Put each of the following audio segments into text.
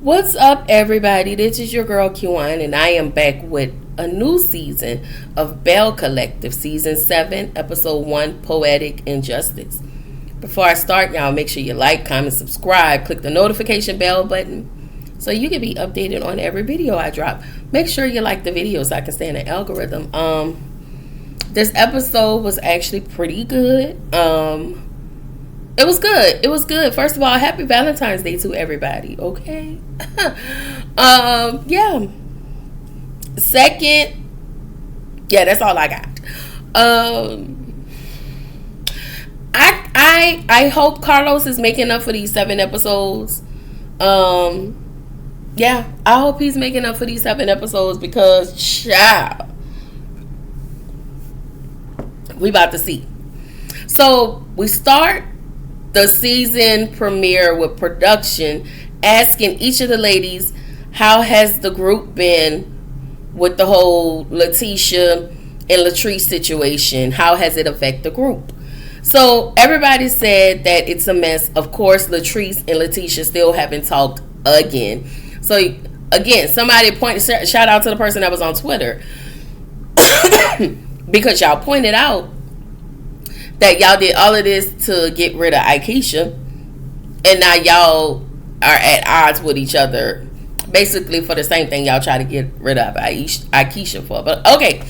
What's up, everybody? This is your girl Q1, and I am back with a new season of Belle Collective, Season 7, Episode 1, Poetic Injustice. Before I start, y'all make sure you like, comment, subscribe, click the notification bell button so you can be updated on every video I drop. Make sure you like the video so I can stay in the algorithm. This episode was actually pretty good. It was good. It was good. First of all, happy Valentine's Day to everybody. Okay. Yeah. Second, yeah, that's all I got. I hope Carlos is making up for these 7 episodes. Yeah, I hope he's making up for these 7 episodes because, child, we about to see. So we start the season premiere with production asking each of the ladies, how has the group been with the whole Letitia and Latrice situation? How has it affected the group? So everybody said that it's a mess. Of course, Latrice and Letitia still haven't talked again. So again, somebody shout out to the person that was on Twitter because y'all pointed out that y'all did all of this to get rid of Akeisha, and now y'all are at odds with each other, basically for the same thing y'all try to get rid of Akeisha for. But okay,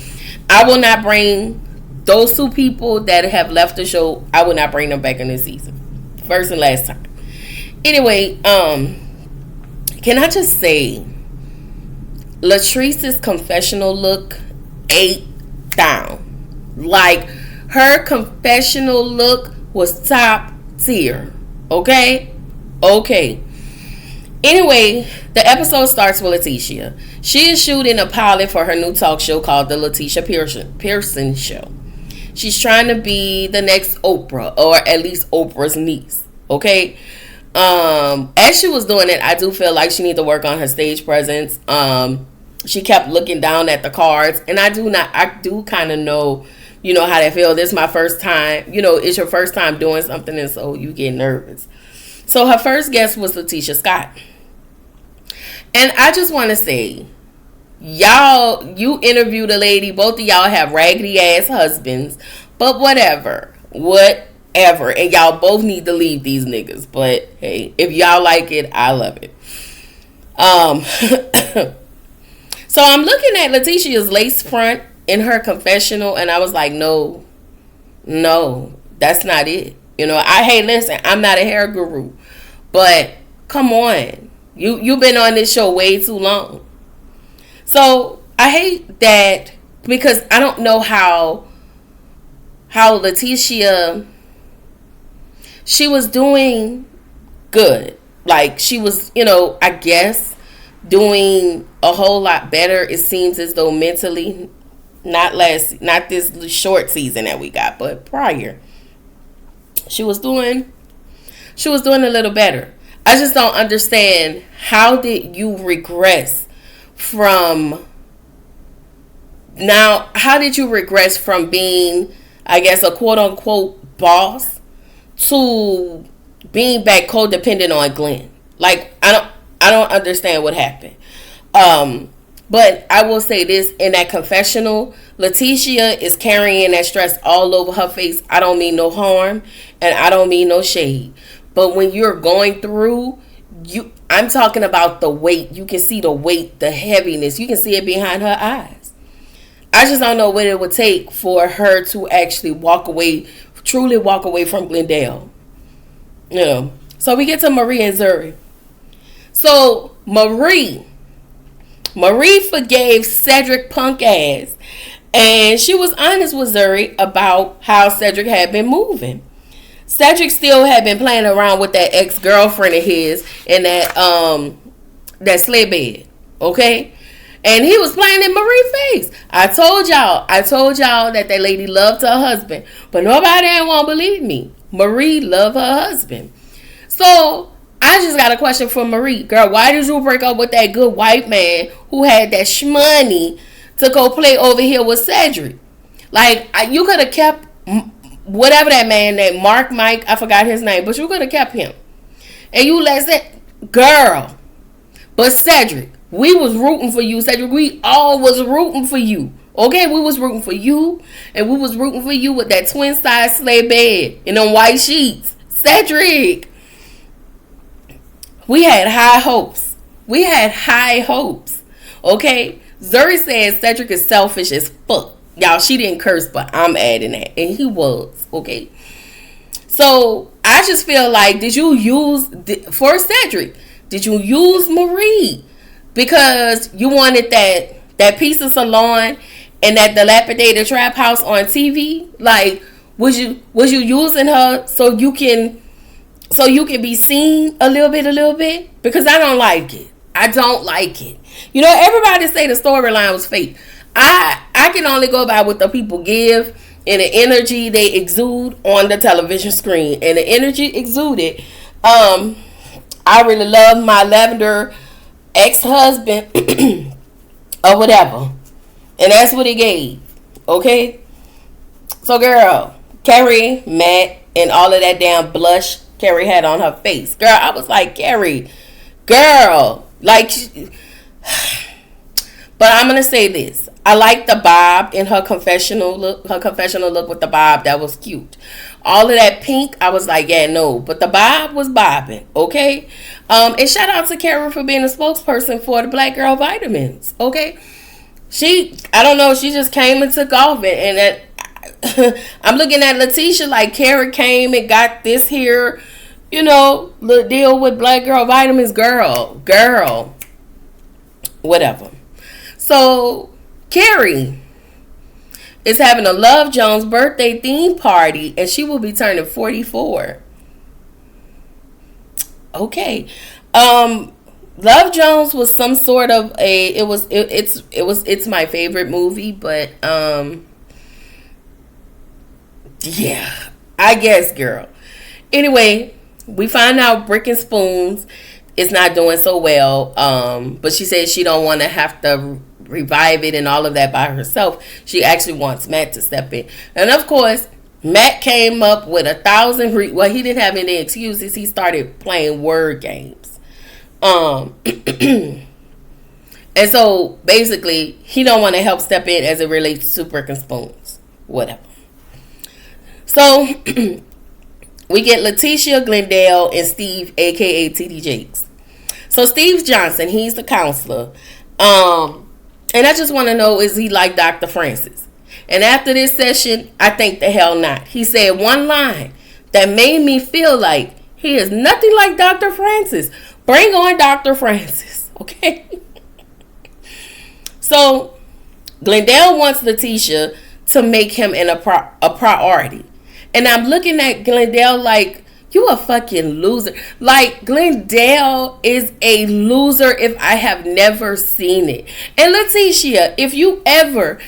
I will not bring those 2 people that have left the show. I will not bring them back in this season, first and last time. Anyway, can I just say, Latrice's confessional look ate down. Like, her confessional look was top tier. Okay? Okay. Anyway, the episode starts with Letitia. She is shooting a pilot for her new talk show called The Letitia Pearson Show. She's trying to be the next Oprah, or at least Oprah's niece. Okay? As she was doing it, I do feel like she needs to work on her stage presence. She kept looking down at the cards, and I do kind of know, you know, how they feel. This is my first time. You know, it's your first time doing something, and so you get nervous. So her first guest was Letitia Scott. And I just want to say, y'all, you interviewed a lady. Both of y'all have raggedy ass husbands. But whatever. And y'all both need to leave these niggas. But hey, if y'all like it, I love it. So I'm looking at Letitia's lace front in her confessional, and I was like, no, that's not it. You know, listen, I'm not a hair guru, but come on, you've been on this show way too long. So I hate that because I don't know how Letitia, she was doing good. Like, she was, you know, I guess doing a whole lot better. It seems as though mentally, not this short season that we got, but prior, she was doing a little better. I just don't understand, how did you regress from being, I guess, a quote unquote boss to being back codependent on Glenn? Like, I don't understand what happened. But I will say this, in that confessional, Letitia is carrying that stress all over her face. I don't mean no harm, and I don't mean no shade. But when you're going through, I'm talking about the weight. You can see the weight, the heaviness. You can see it behind her eyes. I just don't know what it would take for her to actually truly walk away from Glendale. You know. So we get to Marie and Zuri. So Marie forgave Cedric punk ass, and she was honest with Zuri about how Cedric had been moving. Cedric still had been playing around with that ex-girlfriend of his in that sleigh bed, okay? And he was playing in Marie's face. I told y'all that lady loved her husband, but nobody ain't want to believe me. Marie loved her husband. So I just got a question for Marie. Girl, why did you break up with that good white man who had that shmoney to go play over here with Cedric? Like, you could have kept whatever that man named Mike, I forgot his name, but you could have kept him. And you let that girl, But Cedric, we was rooting for you, Cedric. We all was rooting for you. Okay, we was rooting for you, and we was rooting for you with that twin size sleigh bed and them white sheets. Cedric, we had high hopes. We had high hopes. Okay, Zuri says Cedric is selfish as fuck. Y'all, she didn't curse, but I'm adding that, and he was. Okay, so I just feel like, did you use for Cedric? Did you use Marie because you wanted that piece of salon and that dilapidated trap house on TV? Like, was you using her so you can be seen a little bit? Because I don't like it. I don't like it. You know, everybody say the storyline was fake. I can only go by what the people give and the energy they exude on the television screen. And the energy exuded. I really love my lavender ex-husband or whatever. And that's what he gave. Okay? So, girl, Carrie, Matt, and all of that damn blush Carrie had on her face. Girl, I was like, Carrie, girl, like... But I'm going to say this. I like the bob in her confessional look. Her confessional look with the bob, that was cute. All of that pink, I was like, yeah, no. But the bob was bobbing, okay? And shout out to Karen for being a spokesperson for the Black Girl Vitamins, okay? I don't know, she just came and took off it. And that, I'm looking at Letitia like Karen came and got this here, you know, the deal with Black Girl Vitamins. Girl, whatever. So, Carrie is having a Love Jones birthday theme party, and she will be turning 44. Okay. Love Jones was some sort of it's my favorite movie, but yeah, I guess, girl. Anyway, we find out Brick and Spoons is not doing so well, but she says she don't want to have to revive it and all of that by herself. She actually wants Matt to step in. And of course, Matt came up with 1,000 well, he didn't have any excuses. He started playing word games. And so basically he don't want to help step in as it relates to Brick and Spoons. Whatever. So we get Letitia, Glendale, and Steve, aka TD Jakes. So Steve Johnson, he's the counselor. And I just want to know, is he like Dr. Francis? And after this session, I think the hell not. He said one line that made me feel like he is nothing like Dr. Francis. Bring on Dr. Francis, okay? So Glendale wants Letitia to make him a priority. And I'm looking at Glendale like, you a fucking loser. Like, Glendale is a loser if I have never seen it. And Letitia, if you ever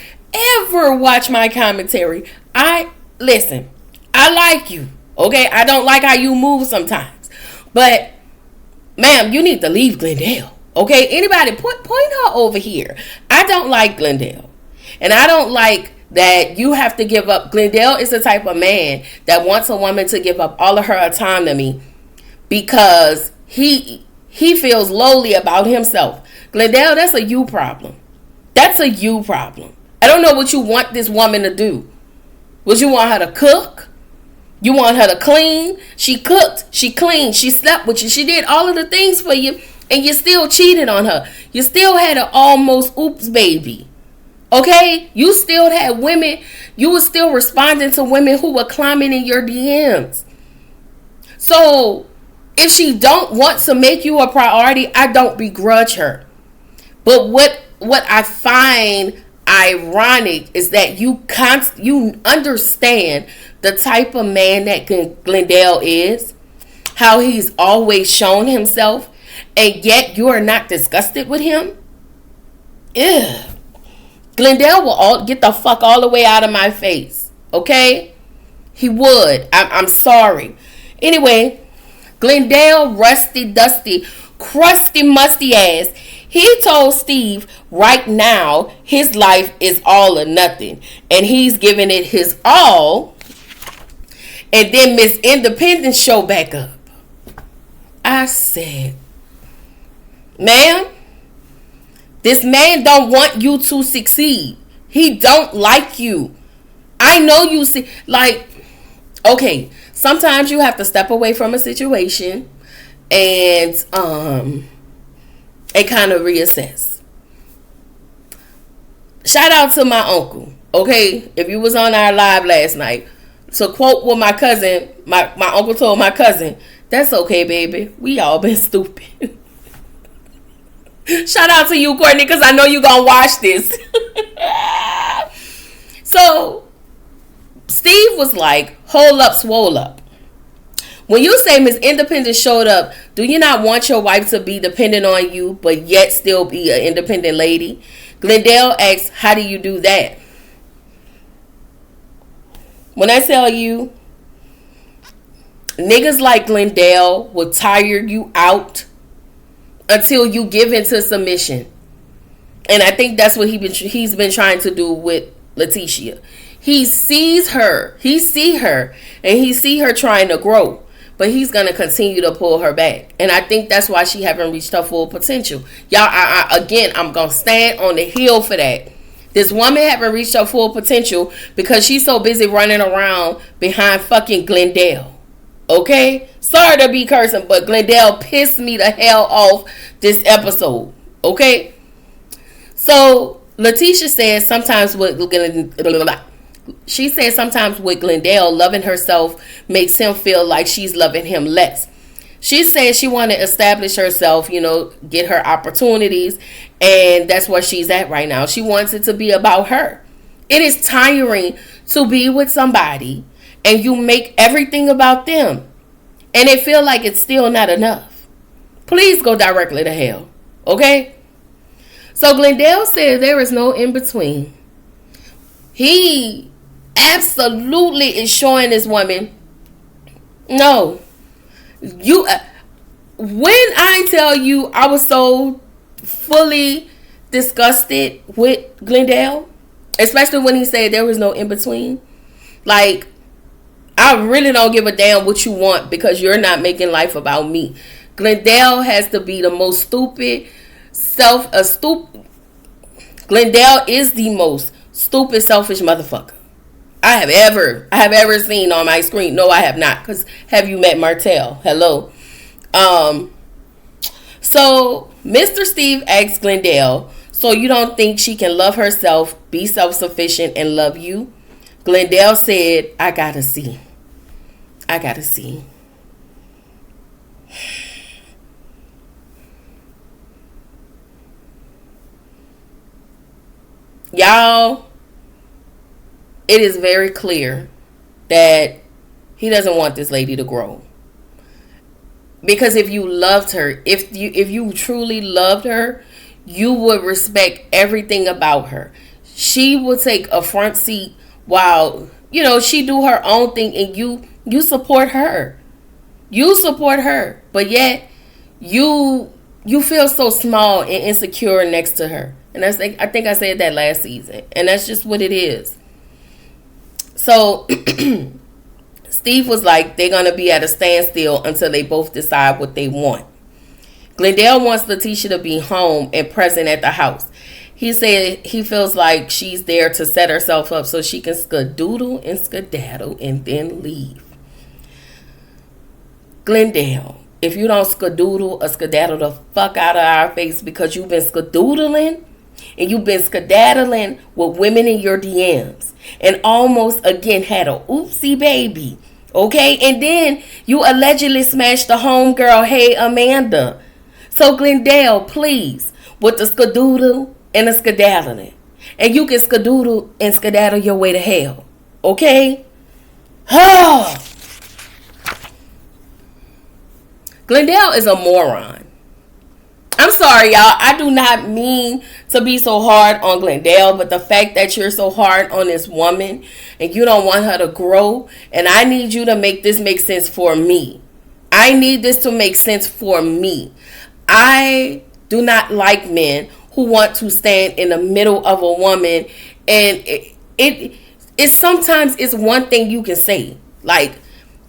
watch my commentary, I like you. Okay? I don't like how you move sometimes. But, ma'am, you need to leave Glendale. Okay? Anybody, point her over here. I don't like Glendale. And I don't like that you have to give up. Glendale is the type of man that wants a woman to give up all of her autonomy because he feels lowly about himself. Glendale, that's a you problem. That's a you problem. I don't know what you want this woman to do. Would you want her to cook? You want her to clean? She cooked, she cleaned, she slept with you, she did all of the things for you, and you still cheated on her. You still had an almost oops baby. Okay, you still had women, you were still responding to women who were climbing in your DMs. So, if she don't want to make you a priority, I don't begrudge her. But what I find ironic is that you understand the type of man that Glendale is, how he's always shown himself, and yet you are not disgusted with him. Ugh. Glendale will get the fuck all the way out of my face. Okay? He would. I'm sorry. Anyway, Glendale, rusty, dusty, crusty, musty ass, he told Steve right now his life is all or nothing. And he's giving it his all. And then Miss Independence show back up. I said, Ma'am, this man don't want you to succeed. He don't like you. I know you see, like, okay, sometimes you have to step away from a situation and kind of reassess. Shout out to my uncle. Okay, if you was on our live last night, to quote what my cousin, my uncle told my cousin, that's okay, baby. We all been stupid. Shout out to you, Courtney, because I know you gonna watch this. So Steve was like, hold up, swole up. When you say Miss Independent showed up, do you not want your wife to be dependent on you, but yet still be an independent lady? Glendale asks, how do you do that? When I tell you, niggas like Glendale will tire you out until you give into submission. And I think that's what he's been trying to do with Letitia. He sees her, and he see her trying to grow, but he's gonna continue to pull her back. And I think that's why she haven't reached her full potential. Y'all, I'm gonna stand on the hill for that. This woman haven't reached her full potential because she's so busy running around behind fucking Glendale. Okay? Sorry to be cursing, but Glendale pissed me the hell off this episode. Okay? So, Letitia says sometimes with Glendale, loving herself makes him feel like she's loving him less. She said she wanted to establish herself, get her opportunities, and that's where she's at right now. She wants it to be about her. It is tiring to be with somebody and you make everything about them and it feel like it's still not enough. Please go directly to hell. Okay? So Glendale said there is no in between. He absolutely is showing this woman, no. You, when I tell you I was so fully disgusted with Glendale, especially when he said there was no in between. Like, I really don't give a damn what you want because you're not making life about me. Glendale has to be the most stupid, Glendale is the most stupid, selfish motherfucker I have ever seen on my screen. No, I have not. Because have you met Martell? Hello. So Mr. Steve asks Glendale, so you don't think she can love herself, be self-sufficient, and love you? Glendale said, I gotta see. Y'all, it is very clear that he doesn't want this lady to grow. Because if you loved her, if you truly loved her, you would respect everything about her. She would take a front seat while, she do her own thing and you support her. You support her. But yet you feel so small and insecure next to her. And I think I said that last season. And that's just what it is. So Steve was like, they're going to be at a standstill until they both decide what they want. Glendale wants Letitia to be home and present at the house. He said he feels like she's there to set herself up so she can skadoodle and skedaddle and then leave. Glendale, if you don't skadoodle or skedaddle the fuck out of our face because you've been skadoodling and you've been skedaddling with women in your DMs and almost again had a oopsie baby, okay? And then you allegedly smashed the homegirl, Hey Amanda. So Glendale, please, with the skadoodle and the skedaddling. And you can skadoodle and skedaddle your way to hell, okay? Glendale is a moron. I'm sorry, y'all. I do not mean to be so hard on Glendale, but the fact that you're so hard on this woman and you don't want her to grow, and I need you to make this make sense for me. I need this to make sense for me. I do not like men who want to stand in the middle of a woman, and it sometimes it's one thing you can say. Like,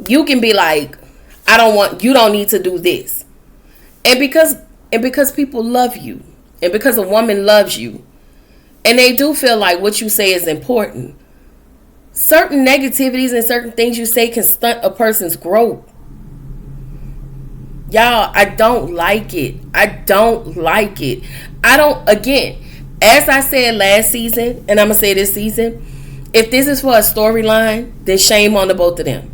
you can be like, you don't need to do this. And because And because people love you, and because a woman loves you, and they do feel like what you say is important, certain negativities and certain things you say can stunt a person's growth. Y'all, I don't like it. I don't like it. Again, as I said last season, and I'm going to say this season, if this is for a storyline, then shame on the both of them.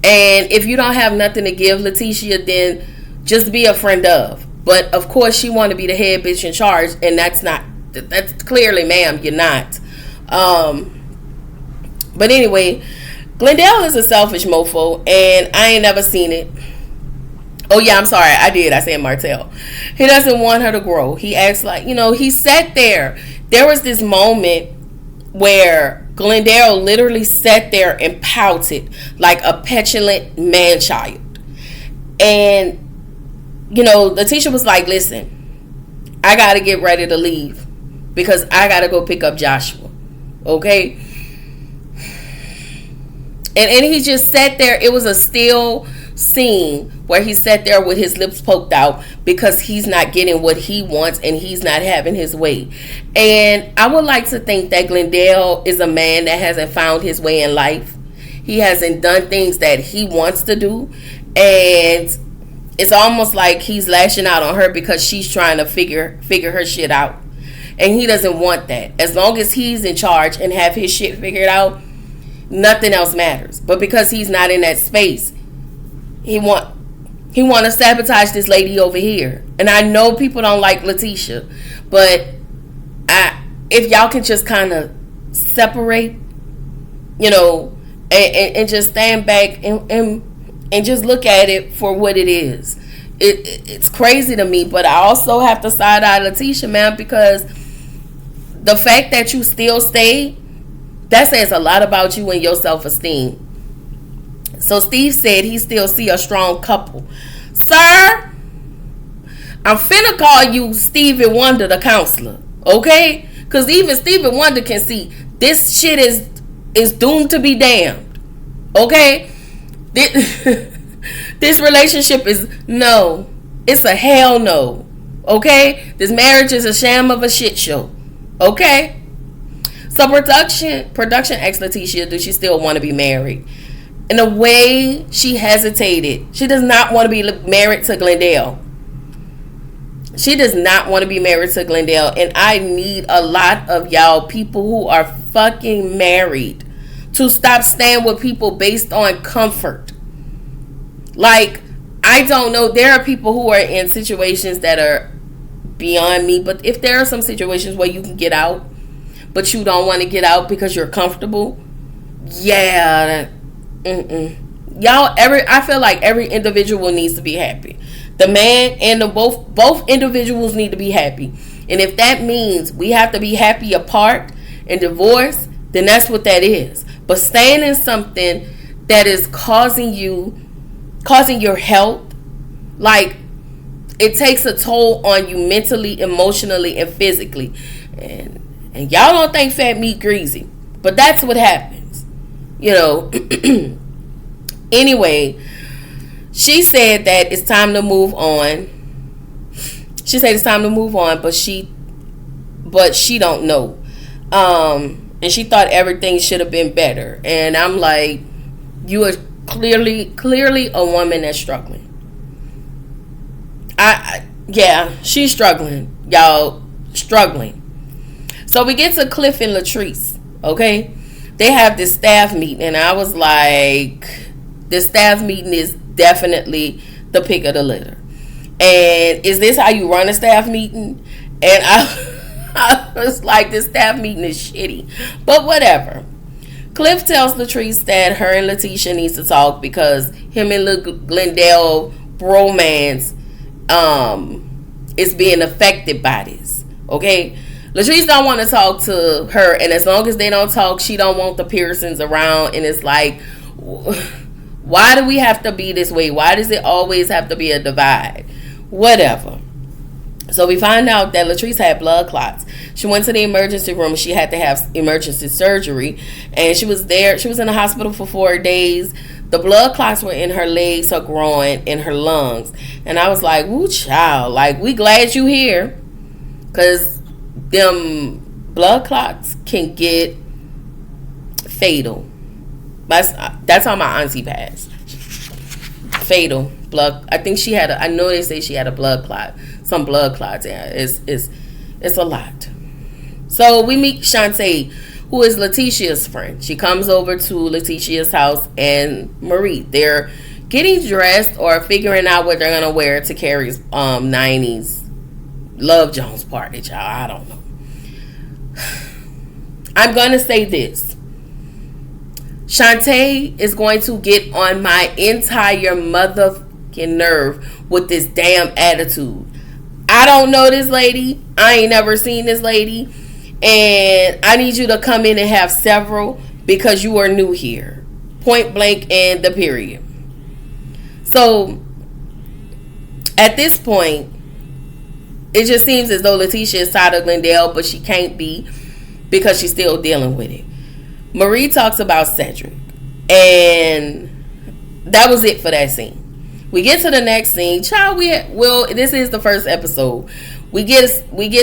And if you don't have nothing to give Letitia, then just be a friend of. But of course, she want to be the head bitch in charge, and that's clearly, ma'am, you're not. But anyway, Glendale is a selfish mofo, and I ain't never seen it. Oh yeah, I'm sorry, I did. I said Martell. He doesn't want her to grow. He acts like, he sat there. There was this moment where Glendale literally sat there and pouted like a petulant man-child. And Letitia was like, listen, I got to get ready to leave because I got to go pick up Joshua. Okay? And he just sat there. It was a still scene where he sat there with his lips poked out because he's not getting what he wants and he's not having his way. And I would like to think that Glendale is a man that hasn't found his way in life. He hasn't done things that he wants to do. And it's almost like he's lashing out on her because she's trying to figure her shit out. And he doesn't want that. As long as he's in charge and have his shit figured out, nothing else matters. But because he's not in that space, he want to sabotage this lady over here. And I know people don't like Letitia, but if y'all can just kind of separate, and just stand back and just look at it for what it is. It's crazy to me, but I also have to side eye Letitia, man, because the fact that you still stay, that says a lot about you and your self-esteem. So Steve said he still see a strong couple. Sir, I'm finna call you Stevie Wonder the counselor, okay? Because even Stevie Wonder can see this shit is doomed to be damned, okay? This relationship is no. It's a hell no, okay? This marriage is a sham of a shit show, okay? So production asked Letitia, do she still want to be married? And the way she hesitated, she does not want to be married to Glendale. She does not want to be married to Glendale. And I need a lot of y'all people who are fucking married to stop staying with people based on comfort. Like, I don't know. There are people who are in situations that are beyond me. But if there are some situations where you can get out, but you don't want to get out because you're comfortable, yeah, y'all, I feel like every individual needs to be happy. The man and the both individuals need to be happy. And if that means we have to be happy apart and divorce, then that's what that is. But staying in something that is causing your health, like, it takes a toll on you mentally, emotionally, and physically. And y'all don't think fat meat greasy, but that's what happens. Anyway, she said that it's time to move on. She said it's time to move on, but she don't know. And she thought everything should have been better. And I'm like, you are clearly a woman that's struggling. Yeah, she's struggling. Y'all, struggling. So we get to Cliff and Latrice, okay? They have this staff meeting, and I was like, the staff meeting is definitely the pick of the litter. And is this how you run a staff meeting? And I was like, this staff meeting is shitty. But whatever. Cliff tells Latrice that her and Letitia needs to talk because him and Glendale bromance is being affected by this, okay? Latrice don't want to talk to her, and as long as they don't talk, she don't want the Pearsons around. And it's like, why do we have to be this way? Why does it always have to be a divide? Whatever. So we find out that Latrice had blood clots. She went to the emergency room. She had to have emergency surgery, and she was there. She was in the hospital for 4 days. The blood clots were in her legs, her groin, and her lungs. And I was like, woo, child. Like, we glad you here. Because them blood clots can get fatal. That's how my auntie passed. Fatal. Blood. I think she had I know they say she had a blood clot. Some blood clots. Yeah, it's a lot. So we meet Shantae, who is Letitia's friend. She comes over to Letitia's house, and Marie. They're getting dressed or figuring out what they're gonna wear to Carrie's 90s Love Jones party, child. I don't know. I'm gonna say this. Shantae is going to get on my entire motherfucking nerve with this damn attitude. I don't know this lady. I ain't never seen this lady. And I need you to come in and have several because you are new here. Point blank and the period. So, at this point, it just seems as though Letitia is tired of Glendale, but she can't be because she's still dealing with it. Marie talks about Cedric. And that was it for that scene. We get to the next scene. Child, this is the first episode. We get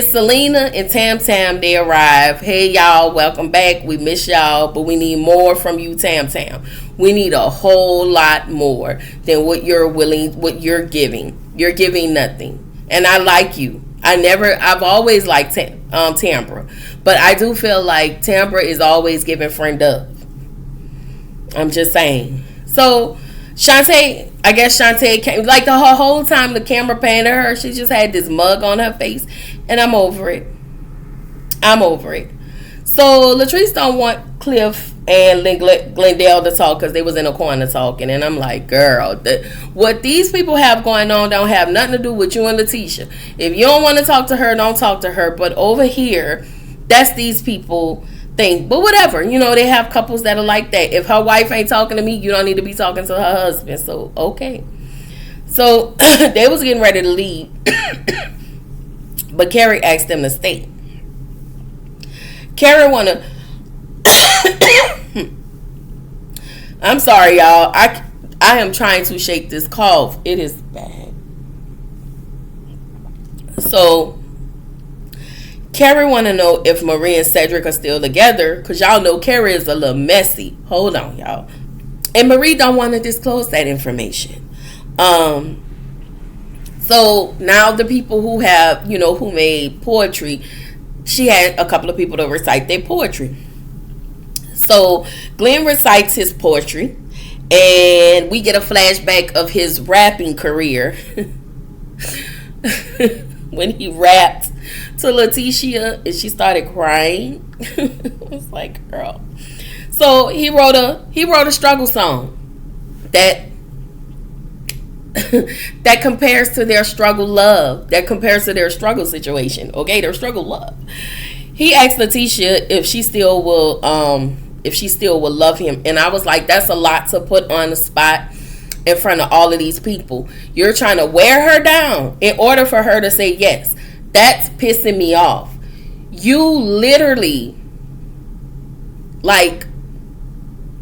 Selena and Tam Tam. They arrive. Hey y'all, welcome back. We miss y'all, but we need more from you, Tam Tam. We need a whole lot more than what you're giving. You're giving nothing. And I like you. I've always liked Tambra. But I do feel like Tambra is always giving friend up. I'm just saying. So Shantae, I guess Shantae came, like the whole time the camera panned her, she just had this mug on her face. And I'm over it. So Latrice don't want Cliff and Glendale to talk because they was in a corner talking. And I'm like, girl, what these people have going on don't have nothing to do with you and Letitia. If you don't want to talk to her, don't talk to her. But over here, that's these people thing. But whatever, they have couples that are like that. If her wife ain't talking to me, you don't need to be talking to her husband. So, okay. So, they was getting ready to leave. But Carrie asked them to stay. Carrie wanna... I'm sorry, y'all. I am trying to shake this cough. It is bad. So... Carrie want to know if Marie and Cedric are still together, because y'all know Carrie is a little messy. Hold on, y'all. And Marie don't want to disclose that information. So now the people who have, who made poetry, she had a couple of people to recite their poetry. So Glenn recites his poetry, and we get a flashback of his rapping career when he rapped to Letitia and she started crying. I was like, girl. So he wrote a struggle song that that compares to their struggle love, that compares to their struggle situation. Okay, their struggle love. He asked Letitia if she still will love him, and I was like, that's a lot to put on the spot in front of all of these people. You're trying to wear her down in order for her to say yes. That's pissing me off. You literally,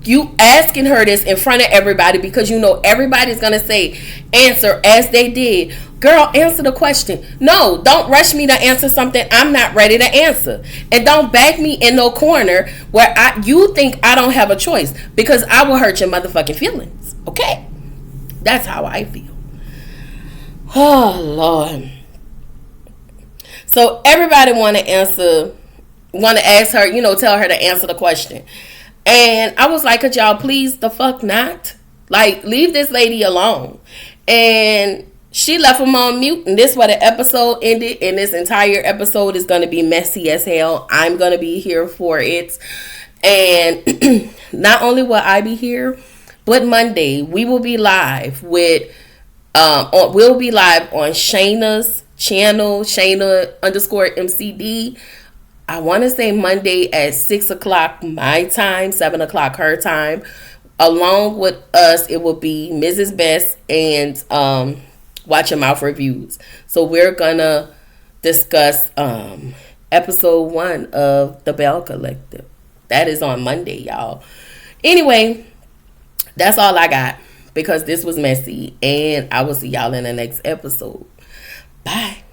you asking her this in front of everybody because everybody's going to say, answer as they did. Girl, answer the question. No, don't rush me to answer something I'm not ready to answer. And don't back me in no corner where you think I don't have a choice, because I will hurt your motherfucking feelings. Okay? That's how I feel. Oh, Lord. So everybody want to ask her, tell her to answer the question. And I was like, could y'all please the fuck not? Leave this lady alone. And she left him on mute, and this is where the episode ended. And this entire episode is going to be messy as hell. I'm going to be here for it. And not only will I be here, but Monday we will be live we'll be live on Shayna's channel, Shayna_MCD. I want to say Monday at 6 o'clock my time, 7 o'clock her time. Along with us, it will be Mrs. Best and Watch Your Mouth Reviews. So we're gonna discuss episode 1 of the Belle Collective. That is on Monday, y'all. Anyway, That's all I got because this was messy. And I will see y'all in the next episode. Bye.